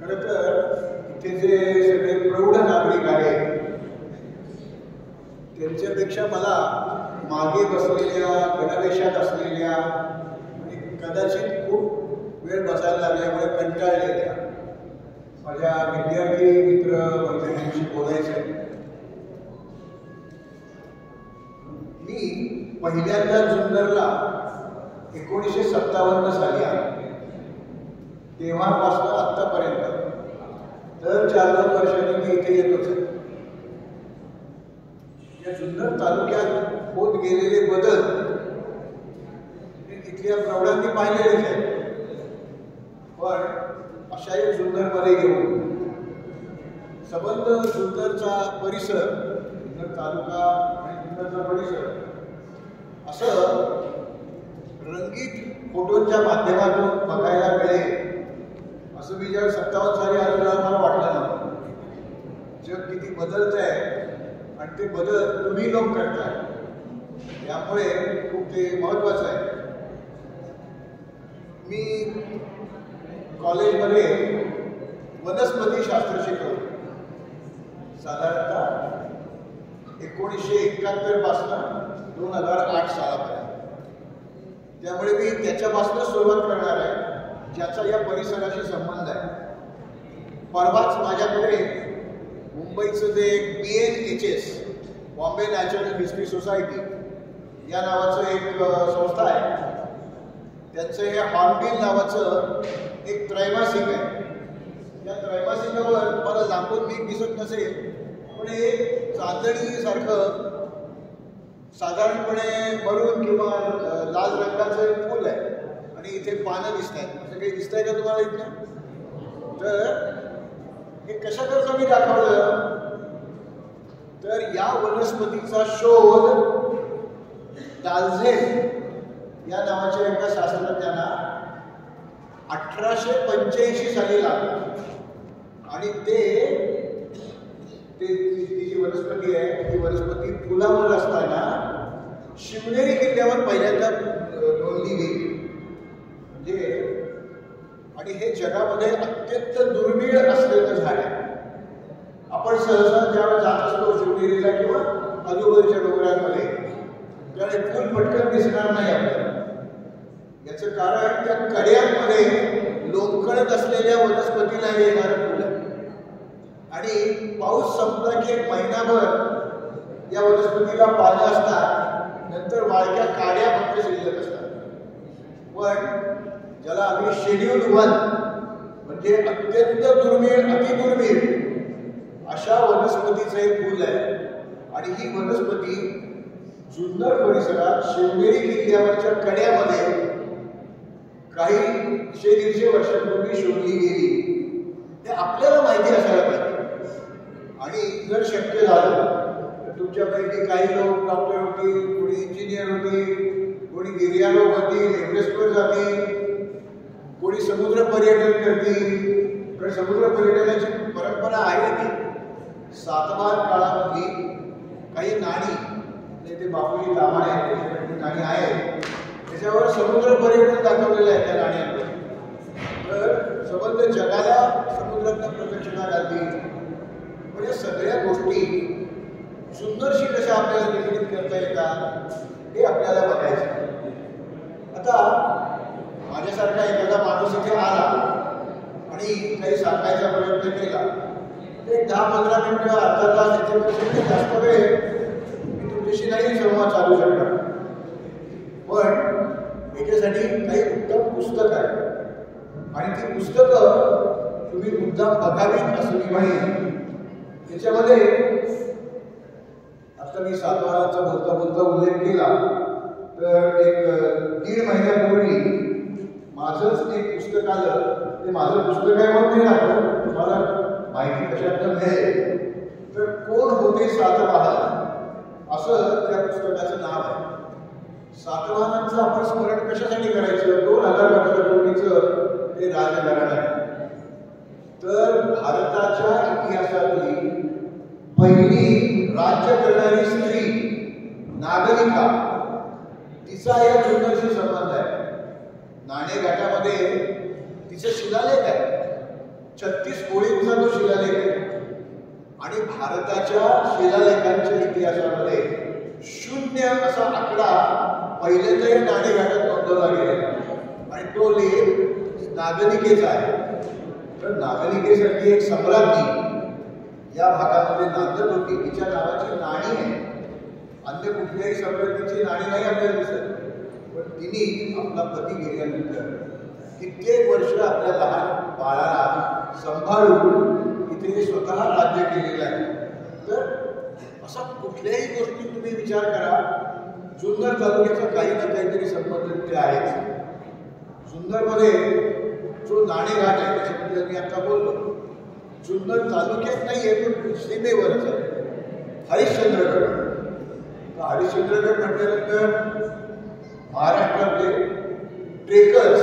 खरं तर इथे जे सगळे प्रौढ नागरिक आहेत त्यांच्यापेक्षा मला मागे बसलेल्या गणवेशात असलेल्या आणि कदाचित खूप वेळ बसायला लागल्यामुळे कंटाळलेल्या माझ्या विद्यार्थी मित्र मैत्रिणींशी बोलायचं. मी पहिल्यांदा जुन्नरला 1957 साली आलो. तेव्हापासून आत्तापर्यंत दर 4-2 वर्षांनी मी इथे येतोच. या जुन्नर तालुक्यात होत गेलेले बदल इथल्या प्रौढांनी पाहिलेलेच आहेत. पण अशा एक जुन्नरमध्ये येऊन संबंध जुन्नरचा परिसर, जुन्नर तालुका आणि जुन्नरचा परिसर असं रंगीत फोटोंच्या माध्यमातून बघायला मिळेल असं मी जेव्हा 57 साली आलो तेव्हा मला वाटलं नव्हतं. जग किती बदलत आहे आणि ते बदल तुम्ही लोक करताय, त्यामुळे खूप ते महत्वाचं आहे. मी कॉलेजमध्ये वनस्पती शास्त्र शिकवतो साधारणतः 1971 पासून 2008 सालापर्यंत. त्यामुळे मी त्याच्यापासून सुरुवात करणार आहे ज्याचा या परिसराशी संबंध आहे. परवाच माझ्याकडे मुंबईचं जे BNHS Bombay natural history society या नावाचं एक संस्था आहे, त्यांचं हे हॉर्नबिल नावाचं एक त्रैमासिक आहे. या त्रैमासिकावर मला लांबून मी दिसत नसेल पण एक चांदणीसारखं साधारणपणे मरून किंवा लाल रंगाचं एक फूल आहे आणि इथे पानं दिसत आहेत. असं काही दिसतंय का तुम्हाला इथं? तर हे कशाकरता मी दाखवलं तर या वनस्पतीचा शोध डाल्झेन या नावाच्या एका शास्त्रज्ञांना 1885 साली लागला आणि ती जी वनस्पती आहे ती वनस्पती फुलावर असताना शिवनेरी किल्ल्यावर पहिल्यांदा नोंदली गेली. म्हणजे आणि हे जगामध्ये अत्यंत दुर्मिळ असलेलं झाड आहे. आपण सहसा ज्यावेळेस जात असतो शिवनेरीला किंवा आजूबाजूच्या डोंगरांमध्ये त्यावेळेस फुल पटकन दिसणार नाही आपल्याला. याचं कारण त्या कड्यांमध्ये लोंबकळत असलेल्या वनस्पतीला येणारं फुल आहे आणि पाऊस संपला की 1 महिनाभर या वनस्पतीला पानं असतात, नंतर वाळक्या काड्या फक्त शिल्लक असतात. पण ज्याला आम्ही शेड्यूल 1 म्हणजे अत्यंत दुर्मिळ अतिदुर्मिळ अशा वनस्पतीचं एक फूल आहे आणि ही वनस्पती जुन्नर परिसरात शिवनेरी किल्ल्यावरच्या कड्यामध्ये काही 100-150 वर्षांपूर्वी शोधली गेली. ते आपल्याला माहिती असायला पाहिजे. आणि जर शक्य झालं तर तुमच्यापैकी काही लोक डॉक्टर होतील, कोणी इंजिनियर होतील, कोणी गिर्यारोहक होतील, एव्हरेस्टवर जातील, कोणी समुद्र पर्यटन करतील. कारण समुद्र पर्यटनाची परंपरा आहे ती सातवाहन काळामधली काही नाणी ते बापूजी तामाणे नाणी आहेत त्याच्यावर समुद्र पर्यटन दाखवलेलं आहे त्या नाण्यांवर. तर संबंध जगाला समुद्रातनं प्रदक्षिणा घालतील. पण या सगळ्या गोष्टी जुन्नरशी कशा आपल्याला निगडीत करता येतात हे आपल्याला बघायचं. आता माझ्यासारखा एखादा माणूस इथे आला आणि काही सांगायचा प्रयत्न केला एक 10-15 मिनिटं अर्धा तास याच्यापेक्षा जास्त वेळ मी तुमच्याशी नाही संवाद चालू शकणार. पण याच्यासाठी काही उत्तम पुस्तक आहे आणि ती पुस्तकं तुम्ही मुद्दाम बघावीत असं मी म्हणेन. याच्यामध्ये आता मी सातवाहनाचा बोलता बोलता उल्लेख केला तर एक 1.5 महिन्यापूर्वी माझंच एक पुस्तक आलं. ते माझं पुस्तक आहे म्हणून नाही आलं, तुम्हाला माहिती कशातनं मिळेल. तर कोण होते सातवाहन असं त्या पुस्तकाचं नाव आहे. सातवाहनांचं आपण स्मरण कशासाठी करायचं? 2000 वर्षापूर्वीचं हे राजकारण आहे. तर भारताच्या इतिहासातली पहिली राज्य करणारी स्त्री नागरिका तिचा या जुन्नरशी संबंध आहे. नाणेघाटामध्ये तिचं शिलालेख आहे. 36 ओळींचा तो शिलालेख आहे आणि भारताच्या शिलालेखांच्या इतिहासामध्ये 0 असा आकडा पहिल्यांदा या नाणेघाटात नोंदवला गेलेला आणि तो लेख नागरिकेचा आहे. तर नागरिकेसाठी एक सम्राज्ञी या भागामध्ये नांदत होती, तिच्या नावाची नाणी आहे. अन्य कुठल्याही सम्राज्ञीची नाणी नाही आपल्याला दिसत, पण तिने आपला पती गेल्यानंतर कित्येक वर्ष आपल्या लहान बाळाला सांभाळून इथे स्वतः राज्य केलेलं आहे. तर असा कुठल्याही गोष्टी तुम्ही विचार करा, जुन्नर तालुक्याचा काही ना काहीतरी संबंध तिथे आहेच. जुन्नरमध्ये जो नाणेघाट आहे त्याच्याबद्दल मी आता बोललो, जुन्नर तालुक्यात नाही आहे पण सीमेवरच आहे. हरिश्चंद्रगड, हरिश्चंद्रगड म्हटल्यानंतर महाराष्ट्रातले ट्रेकर्स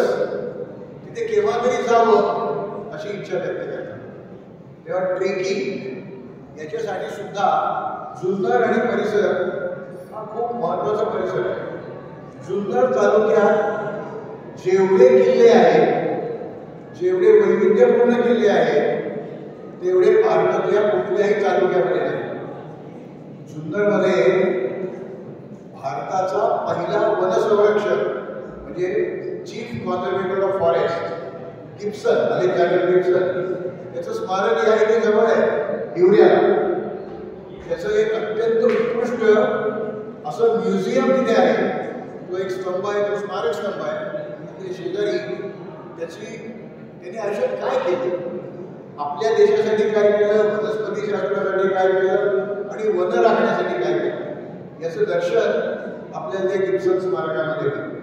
तिथे केव्हा तरी जावं अशी इच्छा व्यक्त करतात. तेव्हा ट्रेकिंग याच्यासाठी सुद्धा जुन्नर आणि परिसर हा खूप महत्वाचा परिसर आहे. जुन्नर तालुक्यात जेवढे किल्ले आहेत, जेवढे वैविध्यपूर्ण किल्ले आहेत, तेवढे भारतातल्या कुठल्याही तालुक्यामध्ये नाही. जुन्नरमध्ये भारताचा पहिला वनसंरक्षक म्हणजे chief conservator of forest Gibson, Alexander Gibson, त्याचं स्मारक आहे ते जवळ आहे हिवऱ्याला. त्याचं एक अत्यंत उत्कृष्ट असं म्युझियम तिथे आहे. तो एक स्तंभ आहे, तो स्मारक स्तंभ आहे. ते शेजारी त्यांनी आयुष्यात काय केलं, आपल्या देशासाठी काय केलं, वनस्पती शास्त्रासाठी काय केलं आणि वन राखण्यासाठी काय केलं, याचं दर्शन आपल्याला त्या गिब्सन स्मारकामध्ये मिळतं.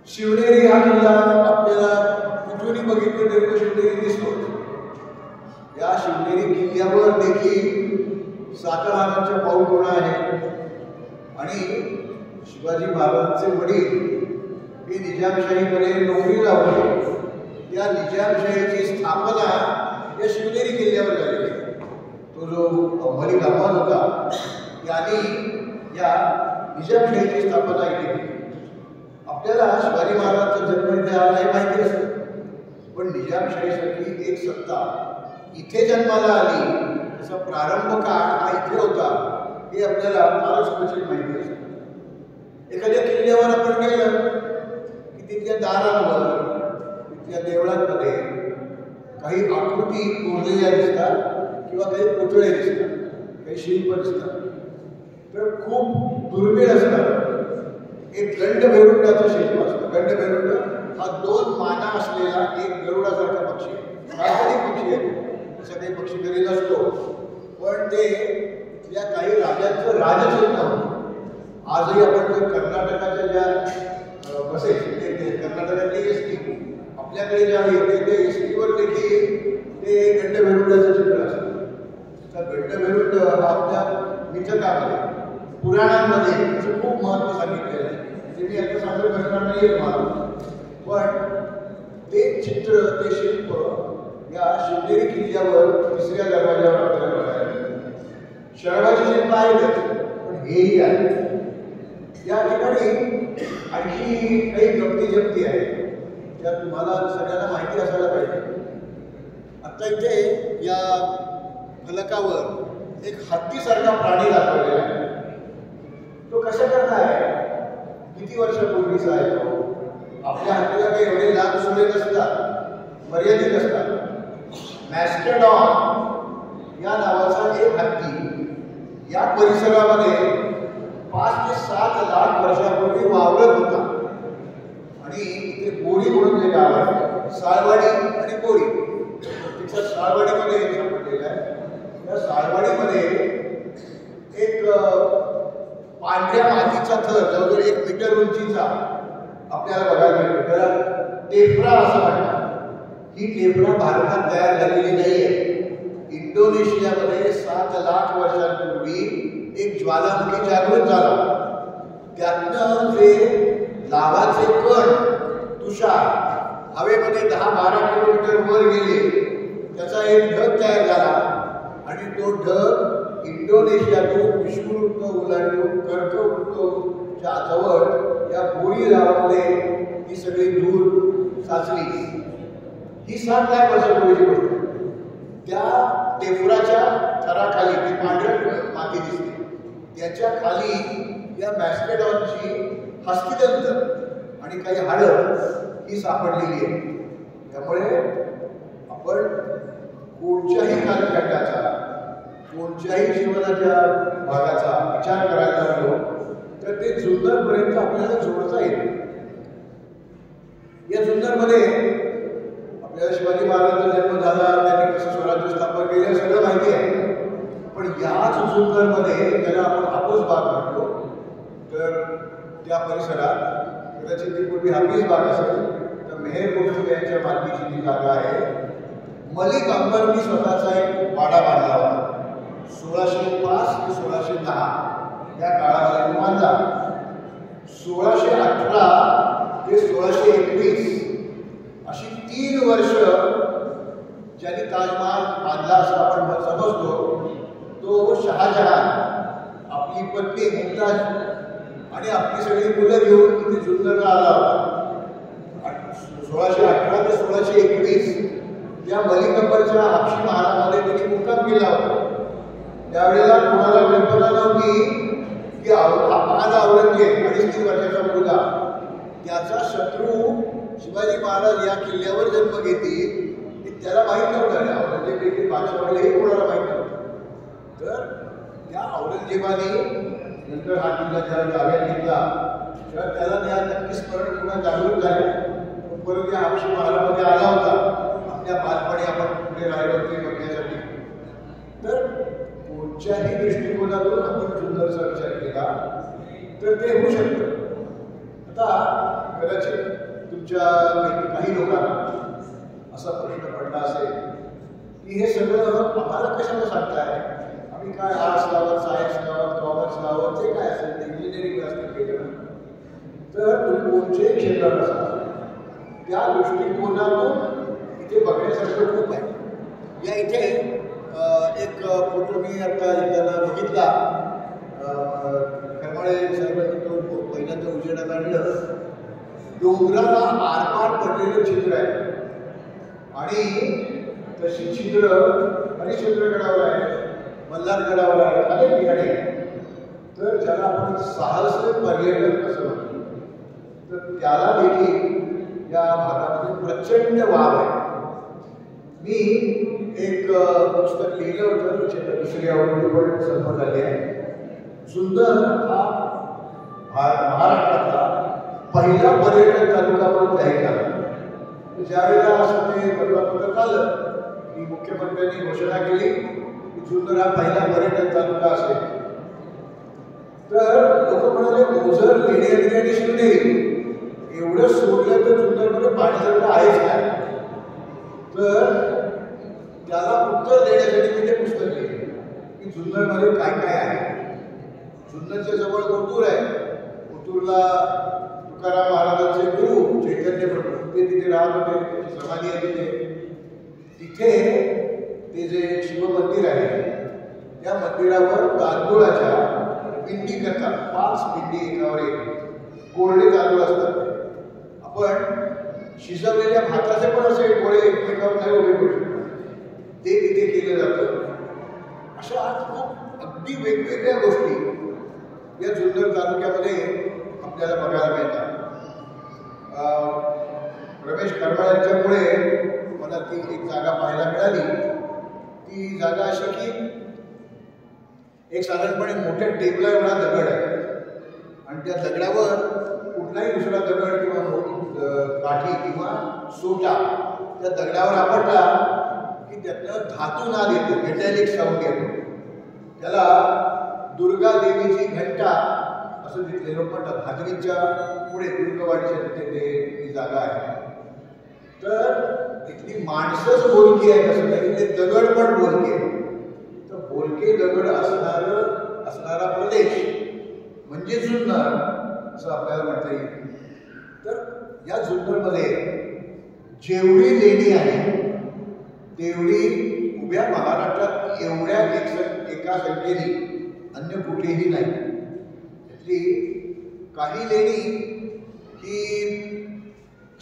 शिवनेरी हा किल्ला आपल्याला कुठूनही बघितलं तरी तो शिवनेरी दिसतो. या शिवनेरी किल्ल्यावर देखील सातवाहनांच्या पाऊलखुणा आहे आणि शिवाजी महाराजांचे वडील हे निजामशाहीमध्ये नोकरीला होते. त्या निजामशाहीची स्थापना या शिवनेरी किल्ल्यावर झालेली. तो जो अंबाली गावात होता त्यांनी या निजामशाहीची स्थापना इथे केली. आपल्याला शिवाजी महाराजांचा जन्म इथे आला हे माहिती असतं, पण निजामशाहीसाठी एक सत्ता इथे जन्माला आली, त्याचा प्रारंभ काळ हा इथे होता हे आपल्याला फारच क्वचित माहिती असतं. एखाद्या किल्ल्यावर आपण गेलं की तिथल्या दारांवर, तिथल्या देवळांमध्ये काही आकृती कोरलेल्या दिसतात किंवा काही पुतळे दिसतात, काही शिल्प दिसतात. तर खूप दुर्मिळ असतात. एक गंडभेरुंडाचं शिल्प असतं. गंडभेरुंड हा 2 माना असलेला एक गरुडासारखा पक्षी आहे. पक्षी आहे, असा काही पक्षी तरी नसतो, पण ते इथल्या काही राजांचं राजचिन्ह होतं. आजही आपण जर कर्नाटकाच्या ज्या बसेस, कर्नाटकातली एस टी आपल्याकडे ज्या येते ते एस टीवर देखील ते गंडभेरुंडाचं चित्र असतं. तर गंडभेरुंड हा आपल्या मिथकामध्ये, पुराणांमध्ये त्याचं खूप महत्त्व सांगितलेलं आहे. ते मी आता सांगत बसणार नाही तुम्हाला, पण ते चित्र, ते शिल्प या शिवनेरी किल्ल्यावर 3ऱ्या दरवाज्यावर आपल्याला बघायला मिळतं. शरवाची शिल्प आहेतच, पण हेही आहे. या ठिकाणी आणखी काही गमती जमती आहेत ज्या तुम्हाला सगळ्यांना माहिती असायला पाहिजे. आता इथे या फलकावर एक हत्तीसारखा प्राणी दाखवलेला आहे. तो कशा करता आहे, किती वर्षापूर्वीचा आहे तो. आपल्या हत्तीला काही एवढे लांब सुळे नसतात, मर्यादित असतात. मॅस्टरडॉन या नावाचा एक हत्ती या परिसरामध्ये 5 ते 7 लाख वर्षापूर्वी वावरत होता. आणि इथे बोरी म्हणून जे गाव आहे, साळवाडी आणि बोरी, तिच्या साळवाडीमध्ये सापडलेलं आहे. त्या साळवाडीमध्ये एक पांढऱ्या मातीचा थर जवळजवळ 1 मीटर उंचीचा आपल्याला बघायला मिळतो. त्याला टेफरा असं म्हणतात. ही टेफरा भारतात तयार झालेली नाही आहे. इंडोनेशियामध्ये 7 लाख वर्षांपूर्वी एक ज्वालामुखी जागृत झाला. त्यातनं जे लावाचे कण, तुषार हवेमध्ये 10-12 किलोमीटर वर गेले, त्याचा एक ढग तयार झाला आणि तो ढग इंडोनेशियातून विषुववृत्त ओलांडून कर्कवृत्तच्या जवळ या बोरी गावामध्ये ही सगळी धूळ साचली. ही 7 लाख वर्षापूर्वीची गोष्ट आहे. त्या टेफराच्या थराखाली ती पांढऱ्या माती दिसते, त्याच्या खाली या मॅस्टेडॉनची हस्तिदंत आणि काही हाडं ही सापडलेली आहे. त्यामुळे आपण कोणत्याही कालखंडाचा, कोणत्याही जीवनाच्या भागाचा विचार करायला लागलो तर ते जुन्नरपर्यंत आपल्याला जोडता येईल. या जुन्नरमध्ये आपल्याला शिवाजी महाराजांचा जन्म झाला, त्यांनी कसं स्वराज्य स्थापन केलं सगळं माहिती आहे. पण याच जुन्नरमध्ये ज्याला आपण हापूस बाग म्हणतो, तर त्या परिसरात कदाचित ती पूर्वी हापूस बाग असेल तर मेहेर कुटुंब यांच्या मालकीची जी जागा आहे, मलिक अंबरनी स्वतःचा एक वाडा बांधला होता. 1605 ते 1610 या काळामध्ये तो बांधला. 1618 ते 1621 अशी 3 वर्ष ज्यांनी ताजमहाल बांधला असं आपण समजतो, तो शहाजहान आपली पत्नी मुमताज आणि आपली सगळी मुलं घेऊन तिथे जुन्नरला आला होता. 1618 ते 1621 या मलिक अंबरच्या हापशी महालामध्ये त्यांनी मुक्काम केला होता. त्यावेळेला कोणाला कल्पना नव्हती की हा महाल औरंगजेब 2.5 वर्षाचा मुलगा, त्याचा शत्रू शिवाजी महाराज या किल्ल्यावर जन्म घेतील हे त्याला माहीत नव्हतं. औरंगजेब देखील बादशाहला कोणाला माहीत नव्हतं. तर त्या औरंगजेबाने नंतर हा किल्ला ज्याला ताब्यात घेतला तर त्याला त्या नक्की स्मरण किंवा जागरूक झाले. परत या हापशी महालामध्ये आला होता, आपल्या बालपणी आपण कुठे राहिलो ते बघण्यासाठी. तर कोणत्याही दृष्टिकोनातून आपण जुन्नरचा विचार केला तर ते होऊ शकतं. आता कदाचित तुमच्या काही लोकांना असा प्रश्न पडला असेल की हे सगळं आम्हाला कशाला सांगताय, आम्ही काय आर्ट्स लावत, सायन्स लावत, कॉमर्स लावत, जे काय असेल ते इंजिनिअरिंग क्लास केलं. तर तुम्ही कोणत्याही क्षेत्रात असाल त्या दृष्टिकोनातून इथे बघण्यासारखं खूप आहे. या इथे एक फोटो मी आता येताना बघितला. खरमाळे साहेबांनी तो पहिल्यांदा उजेडात आणलं. डोंगराला आरपार पडलेलं चित्र आहे आणि तशी चित्र हरिश्चंद्रगडावर आहे, मल्हारगडावर आहे, अनेक ठिकाणी आहे. तर ज्याला आपण साहस पर्यटन असं म्हणतो, तर त्याला देखील या भागामध्ये प्रचंड वाव आहे. मी एक पुस्तक लिहिलं होतं, त्याच्या दुसरी आवडती पण संपत झाली आहे. जुन्नर हा महाराष्ट्रातला पहिला पर्यटन तालुका म्हणून जाहीर झाला. ज्यावेळेला असं ते वर्तमानपत्रात आलं की मुख्यमंत्र्यांनी घोषणा केली की जुन्नर हा पहिला पर्यटन तालुका असेल, तर लोक म्हणाले ओझर, लेणी आणि शिवनेरी एवढं सोडलं तर जुन्नरमध्ये पाणीसारखं आहेच काय. तर त्याला उत्तर देण्यासाठी मी ते पुस्तक लिहिले की जुन्नरमध्ये काय काय आहे. जुन्नरच्या जवळ ओतूर आहे. ओतूरला तुकाराम महाराजांचे गुरु चैतन्य प्रभू ते तिथे राहत होते, त्याची समाधी आहे तिथे. तिथे ते जे शिवमंदिर आहे त्या मंदिरावर तांदूळाच्या पिंडी करतात. 5 पिंडी एकावर एक कोरडे तांदूळ असतात. आपण शिजवलेल्या भाताचे पण असे गोळे एकमेकावर नाही उभे करू शकतो, ते तिथे केलं जातं. अशा खूप अगदी वेगवेगळ्या गोष्टी या जुन्नर तालुक्यामध्ये आपल्याला बघायला मिळतात. रमेश खरमाळ्यांच्यामुळे मला ती एक जागा पाहायला मिळाली. ती जागा अशी की एक साधारणपणे मोठ्या टेबला एवढा दगड आहे आणि त्या दगडावर कुठलाही दुसरा दगड किंवा काठी किंवा सोटा त्या दगडावर आपटला की त्यातनं धातू नाद येतो, मेटॅलिक साऊंड येतो. त्याला दुर्गा देवीची घंटा असं तिथले लोक म्हणतात. भाजवीच्या पुढे दुर्गवाडीच्या तिथे ती जागा आहे. तर तिथली माणसंच बोलकी आहे कसं नाही, तिथले दगड पण बोलके आहे. तर बोलके दगड असणारा प्रदेश म्हणजे जुन्नर असं आपल्याला म्हणता येईल. तर या जुन्नरमध्ये जेवढी लेणी आहे तेवढी उभ्या महाराष्ट्रात एवढ्या एका संख्येने अन्य कुठेही नाही. त्यातली काही लेणी ही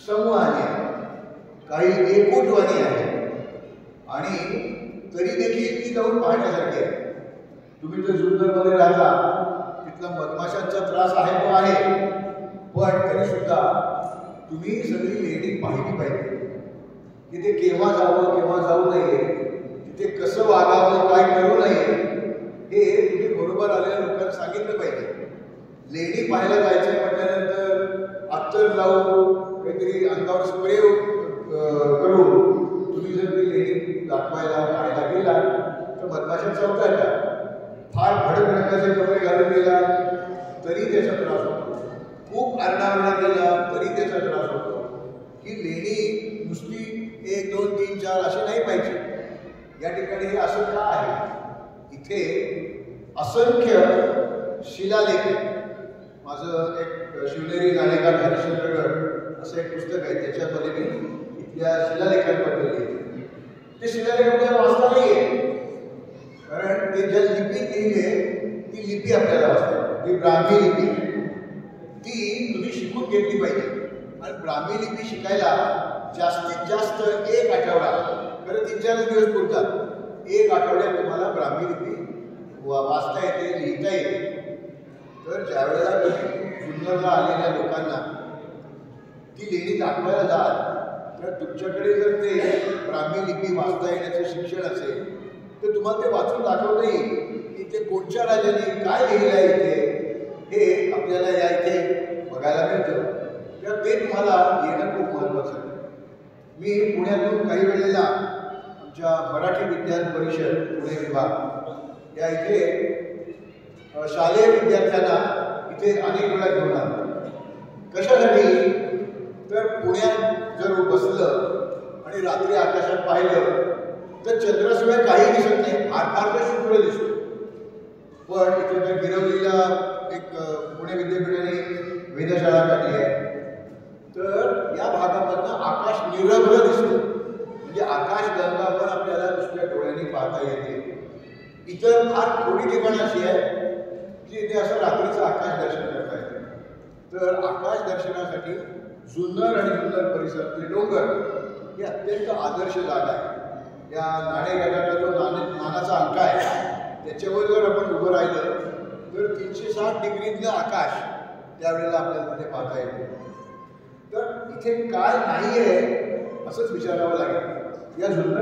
समूहाने आहे, काही एकूटवाणी आहे आणि तरी देखील ती जाऊन पाहण्यासारखी आहे. तुम्ही जर जुन्नरमध्ये राहता तिथला मधमाशांचा त्रास आहे तो आहे, पण तरी सुद्धा तुम्ही सगळी लेणी पाहिली पाहिजे की ते केव्हा जावं केव्हा जाऊ नये, तिथे कसं वागावं काय करू नये हे तुम्ही बरोबर आलेल्या लोकांना सांगितलं पाहिजे. लेणी पाहायला जायचं म्हटल्यानंतर अत्तर लावून काहीतरी अंगावर स्प्रे करून तुम्ही जर ती लेणी दाखवायला पाहायला गेला तर मधमाशा चौकात फार भडक रंगाचे कपडे घालून गेला तरी त्याचा त्रास होतो, खूप आरडाओरडा केला तरी त्याचा त्रास होतो. ही लेणी नुसती 1 2 3 4 असे नाही पाहिजे. या ठिकाणी हे असं का आहे? इथे असंख्य शिलालेख. माझं एक शिवनेरी नाणेकार हरिश्चंद्रगड असं एक पुस्तक आहे, त्याच्यामध्ये मी इथल्या शिलालेखांबद्दल लिहिते. ते शिलालेख आपल्याला वाचता नाही आहे, कारण ते ज्या लिपीत लिहिले ती लिपी आपल्याला वाचता येते. ती ब्राह्मी लिपी ती तुम्ही शिकून घेतली पाहिजे. आणि ब्राह्मी लिपी शिकायला जास्तीत जास्त 1 आठवडा, खरं 3-4 दिवस पुरतात, 1 आठवड्यात तुम्हाला ब्राह्मी लिपी वाचता येते लिहिता येते. तर ज्यावेळेला तुम्ही जुन्नरला आलेल्या लोकांना ती लेणी दाखवायला जाल तर तुमच्याकडे जर ते ब्राह्मी लिपी वाचता येण्याचं शिक्षण असेल तर तुम्हाला ते वाचून दाखवता येईल की ते कोणत्या राजाने काय लिहिलं आहे इथे, हे आपल्याला या इथे बघायला मिळतं. तर ते तुम्हाला येणं खूप महत्त्वाचं आहे. मी पुण्यातून काही वेळेला आमच्या मराठी विज्ञान परिषद पुणे विभाग या इथे शालेय विद्यार्थ्यांना इथे अनेक वेळा घेऊन आलो. कशासाठी? तर पुण्यात जर बसलं आणि रात्री आकाशात पाहिलं तर चंद्राशिवाय काही दिसत नाही, फार फार तर शुक्र दिसतो. पण इथे जर गिरवलीला एक पुणे विद्यापीठाने वेधशाळा काढली आहे तर या भागामधनं आकाश निरभ्र दिसतं, म्हणजे आकाशगंगा पण आपल्याला दुसऱ्या डोळ्यांनी पाहता येते. इतर फार थोडी ठिकाणं अशी आहे की इथे असं रात्रीचं आकाश दर्शन करता येते. तर आकाश दर्शनासाठी जुन्नर आणि जुन्नर परिसरातले डोंगर ही अत्यंत आदर्श जागा आहे. या नाणेगडाचा जो नानाचा अंक आहे त्याच्यावर जर आपण उभं राहिलं तर 360 डिग्रीतलं आकाश त्यावेळेला आपल्याला तिथे पाहता येते. तर इथे काय नाही आहे असंच विचारावं लागेल. या जुन्नर